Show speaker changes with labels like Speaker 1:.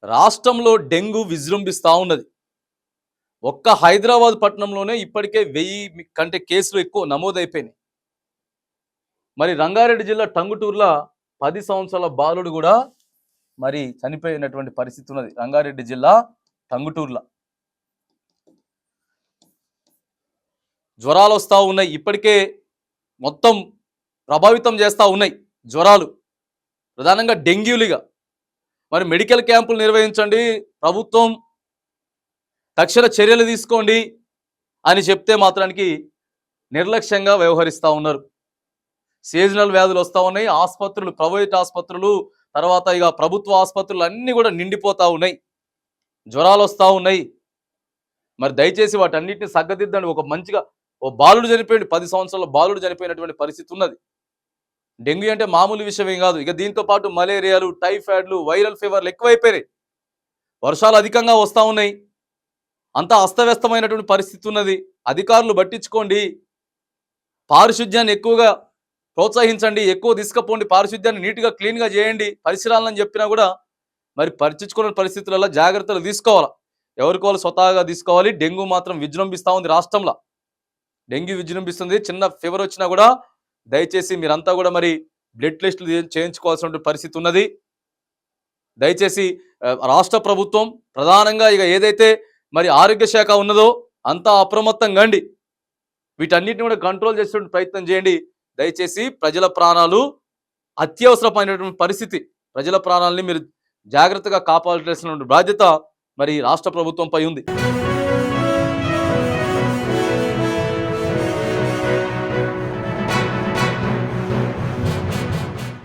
Speaker 1: రాష్ట్రంలో డెంగ్యూ విజృంభిస్తా ఉన్నది. ఒక్క హైదరాబాద్ పట్టణంలోనే ఇప్పటికే 1000 కంటే కేసులు ఎక్కువ నమోదైపోయినాయి. మరి రంగారెడ్డి జిల్లా టంగుటూరులో 10 సంవత్సరాల బాలుడు కూడా మరి చనిపోయినటువంటి పరిస్థితి ఉన్నది. రంగారెడ్డి జిల్లా టంగుటూరులో జ్వరాలు వస్తూ ఉన్నాయి. ఇప్పటికే మొత్తం ప్రభావితం చేస్తూ ఉన్నాయి జ్వరాలు, ప్రధానంగా డెంగ్యూలుగా. మరి మెడికల్ క్యాంపులు నిర్వహించండి, ప్రభుత్వం తక్షణ చర్యలు తీసుకోండి అని చెప్తే మాత్రానికి నిర్లక్ష్యంగా వ్యవహరిస్తూ ఉన్నారు. సీజనల్ వ్యాధులు వస్తూ ఉన్నాయి. ఆసుపత్రులు, ప్రైవేట్ ఆసుపత్రులు, తర్వాత ఇక ప్రభుత్వ ఆసుపత్రులు అన్నీ కూడా నిండిపోతూ ఉన్నాయి. జ్వరాలు వస్తూ ఉన్నాయి. మరి దయచేసి వాటన్నిటిని సగ్గదిద్దండి. ఒక మంచిగా ఓ బాలుడు చనిపోయింది, 10 సంవత్సరాల బాలుడు చనిపోయినటువంటి పరిస్థితి ఉన్నది. డెంగ్యూ అంటే మామూలు విషయం ఏం కాదు. ఇక దీంతో పాటు మలేరియాలు, టైఫాయిడ్లు, వైరల్ ఫీవర్లు ఎక్కువైపోయినాయి. వర్షాలు అధికంగా వస్తూ ఉన్నాయి. అంతా అస్తవ్యస్తమైనటువంటి పరిస్థితి ఉన్నది. అధికారులు పట్టించుకోండి, పారిశుద్ధ్యాన్ని ఎక్కువగా ప్రోత్సహించండి, ఎక్కువ తీసుకుపోండి, పారిశుద్ధ్యాన్ని నీట్గా క్లీన్గా చేయండి, పరిసరాలని చెప్పినా కూడా మరి పట్టించుకునే పరిస్థితులలో జాగ్రత్తలు తీసుకోవాలి. ఎవరికి వాళ్ళు స్వతహాగా తీసుకోవాలి. డెంగ్యూ మాత్రం విజృంభిస్తూ ఉంది రాష్ట్రంలో. డెంగ్యూ విజృంభిస్తుంది. చిన్న ఫీవర్ వచ్చినా కూడా దయచేసి మీరంతా కూడా మరి బ్లడ్ టెస్టులు చేయించుకోవాల్సిన పరిస్థితి ఉన్నది. దయచేసి రాష్ట్ర ప్రభుత్వం ప్రధానంగా ఇక ఏదైతే మరి ఆరోగ్య శాఖ ఉన్నదో అంతా అప్రమత్తంగా అండి. వీటన్నిటిని కూడా కంట్రోల్ చేసే ప్రయత్నం చేయండి. దయచేసి ప్రజల ప్రాణాలు అత్యవసరమైనటువంటి పరిస్థితి. ప్రజల ప్రాణాలని మీరు జాగ్రత్తగా కాపాడాల్సిన బాధ్యత మరి రాష్ట్ర ప్రభుత్వంపై ఉంది.